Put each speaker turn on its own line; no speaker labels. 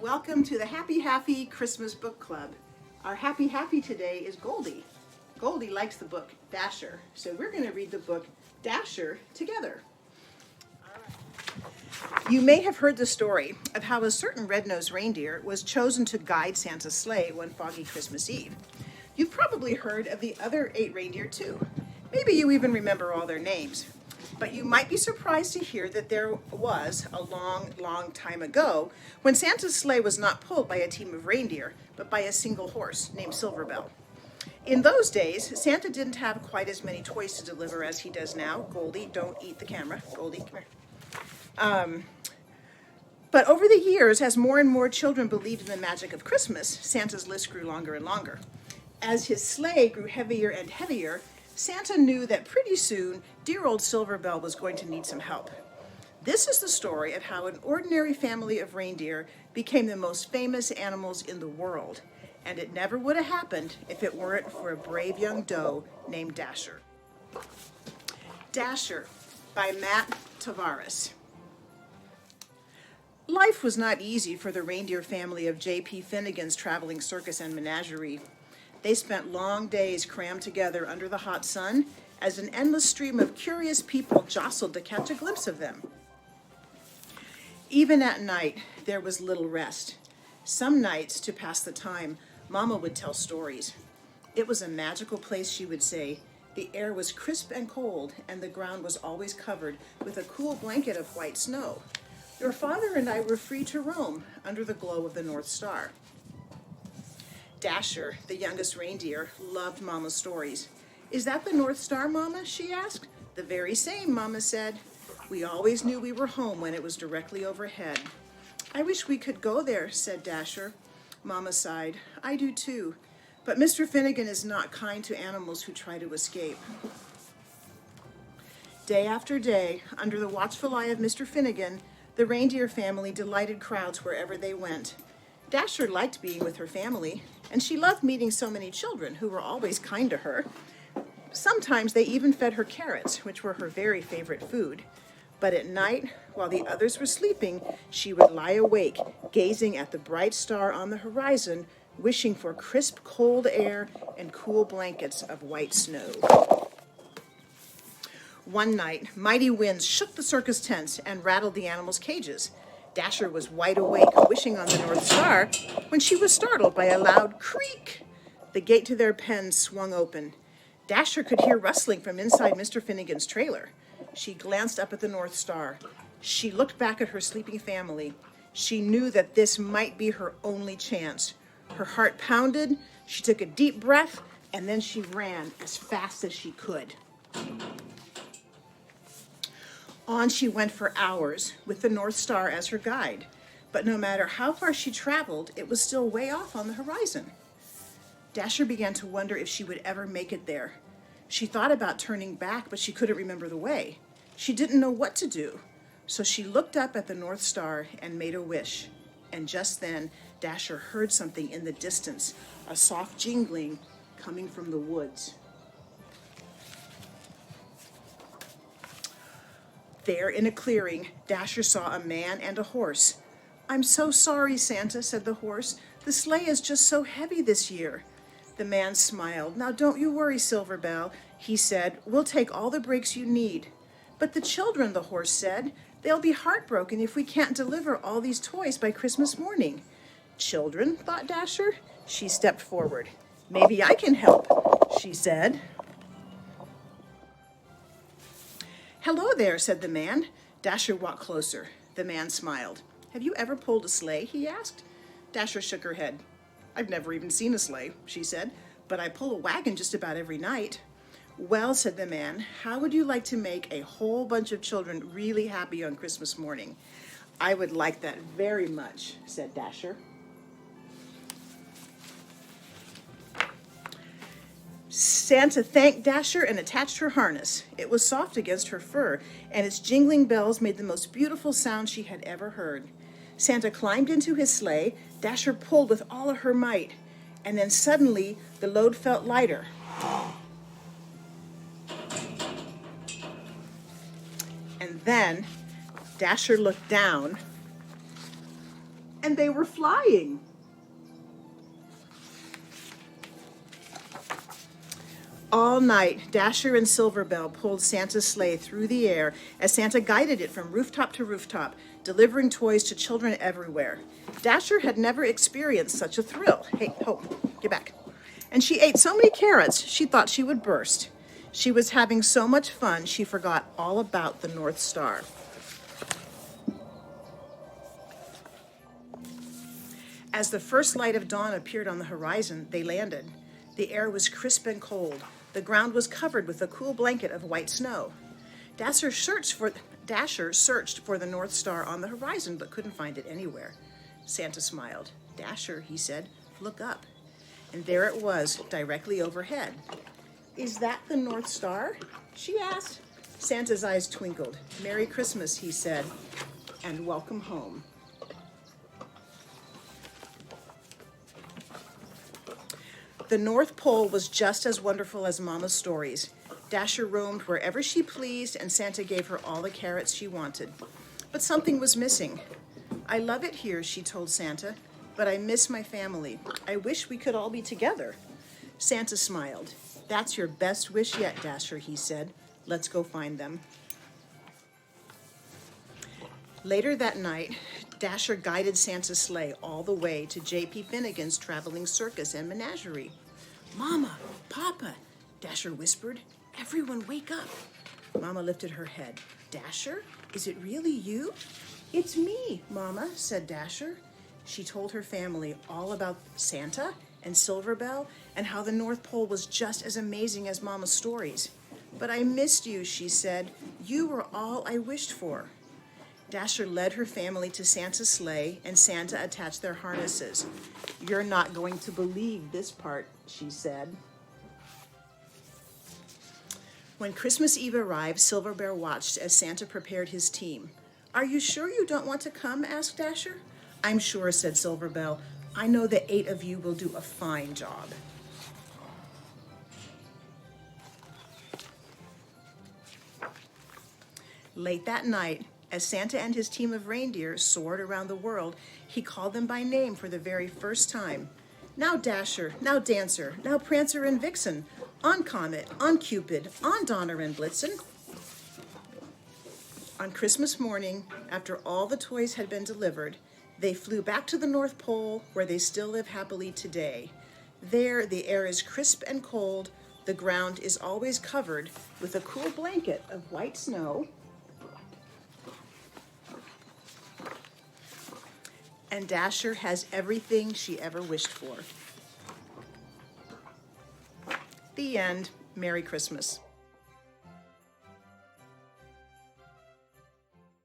Welcome to the Happy Haffie Christmas Book Club. Our Happy Haffie today is Goldie. Goldie likes the book Dasher, so we're going to read the book Dasher together. You may have heard the story of how a certain red-nosed reindeer was chosen to guide Santa's sleigh one foggy Christmas Eve. You've probably heard of the other 8 reindeer too. Maybe you even remember all their names. But you might be surprised to hear that there was a long time ago when Santa's sleigh was not pulled by a team of reindeer, but by a single horse named Silverbell. In those days, Santa didn't have quite as many toys to deliver as he does now. Goldie, don't eat the camera. Goldie, come here. But over the years, as more and more children believed in the magic of Christmas, Santa's list grew longer and longer. As his sleigh grew heavier and heavier, Santa knew that pretty soon, dear old Silverbell was going to need some help. This is the story of how an ordinary family of reindeer became the most famous animals in the world. And it never would have happened if it weren't for a brave young doe named Dasher. Dasher by Matt Tavares. Life was not easy for the reindeer family of J.P. Finnegan's traveling circus and menagerie. They spent long days crammed together under the hot sun as an endless stream of curious people jostled to catch a glimpse of them. Even at night, there was little rest. Some nights, to pass the time, Mama would tell stories. It was a magical place, she would say. The air was crisp and cold, and the ground was always covered with a cool blanket of white snow. Your father and I were free to roam under the glow of the North Star. Dasher, the youngest reindeer, loved Mama's stories. "Is that the North Star, Mama?" she asked. "The very same," Mama said. "We always knew we were home when it was directly overhead." "I wish we could go there," said Dasher. Mama sighed. "I do too. But Mr. Finnegan is not kind to animals who try to escape." Day after day, under the watchful eye of Mr. Finnegan, the reindeer family delighted crowds wherever they went. Dasher liked being with her family, and she loved meeting so many children who were always kind to her. Sometimes they even fed her carrots, which were her very favorite food. But at night, while the others were sleeping, she would lie awake, gazing at the bright star on the horizon, wishing for crisp, cold air and cool blankets of white snow. One night, mighty winds shook the circus tents and rattled the animals' cages. Dasher was wide awake, wishing on the North Star, when she was startled by a loud creak. The gate to their pen swung open. Dasher could hear rustling from inside Mr. Finnegan's trailer. She glanced up at the North Star. She looked back at her sleeping family. She knew that this might be her only chance. Her heart pounded, she took a deep breath, and then she ran as fast as she could. On she went for hours, with the North Star as her guide. But no matter how far she traveled, it was still way off on the horizon. Dasher began to wonder if she would ever make it there. She thought about turning back, but she couldn't remember the way. She didn't know what to do. So she looked up at the North Star and made a wish. And just then, Dasher heard something in the distance, a soft jingling coming from the woods. There in a clearing, Dasher saw a man and a horse. "I'm so sorry, Santa," said the horse. "The sleigh is just so heavy this year." The man smiled. "Now don't you worry, Silverbell," he said. "We'll take all the breaks you need." "But the children," the horse said. "They'll be heartbroken if we can't deliver all these toys by Christmas morning." "Children?" thought Dasher. She stepped forward. "Maybe I can help," she said. "Hello there," said the man. Dasher walked closer. The man smiled. "Have you ever pulled a sleigh?" he asked. Dasher shook her head. "I've never even seen a sleigh," she said, "but I pull a wagon just about every night." "Well," said the man, "how would you like to make a whole bunch of children really happy on Christmas morning?" "I would like that very much," said Dasher. Santa thanked Dasher and attached her harness. It was soft against her fur, and its jingling bells made the most beautiful sound she had ever heard. Santa climbed into his sleigh. Dasher pulled with all of her might, and then suddenly the load felt lighter. And then Dasher looked down and they were flying. All night, Dasher and Silverbell pulled Santa's sleigh through the air as Santa guided it from rooftop to rooftop, delivering toys to children everywhere. Dasher had never experienced such a thrill. Hey, Hope, get back. And she ate so many carrots, she thought she would burst. She was having so much fun, she forgot all about the North Star. As the first light of dawn appeared on the horizon, they landed. The air was crisp and cold. The ground was covered with a cool blanket of white snow. Dasher searched for the North Star on the horizon, but couldn't find it anywhere. Santa smiled. Dasher, he said, look up. And there it was, directly overhead. Is that the North Star? She asked. Santa's eyes twinkled. Merry Christmas, he said, and welcome home. The North Pole was just as wonderful as Mama's stories. Dasher roamed wherever she pleased, and Santa gave her all the carrots she wanted. But something was missing. I love it here, she told Santa, but I miss my family. I wish we could all be together. Santa smiled. That's your best wish yet, Dasher, he said. Let's go find them. Later that night, Dasher guided Santa's sleigh all the way to J.P. Finnegan's traveling circus and menagerie. Mama, Papa, Dasher whispered. Everyone wake up. Mama lifted her head. Dasher, is it really you? It's me, Mama, said Dasher. She told her family all about Santa and Silverbell and how the North Pole was just as amazing as Mama's stories. But I missed you, she said. You were all I wished for. Dasher led her family to Santa's sleigh, and Santa attached their harnesses. You're not going to believe this part, she said. When Christmas Eve arrived, Silverbell watched as Santa prepared his team. Are you sure you don't want to come? Asked Dasher. I'm sure, said Silverbell. I know the 8 of you will do a fine job. Late that night, as Santa and his team of reindeer soared around the world, he called them by name for the very first time. Now Dasher, now Dancer, now Prancer and Vixen, on Comet, on Cupid, on Donner and Blitzen. On Christmas morning, after all the toys had been delivered, they flew back to the North Pole, where they still live happily today. There, the air is crisp and cold, the ground is always covered with a cool blanket of white snow, and Dasher has everything she ever wished for. The end. Merry Christmas.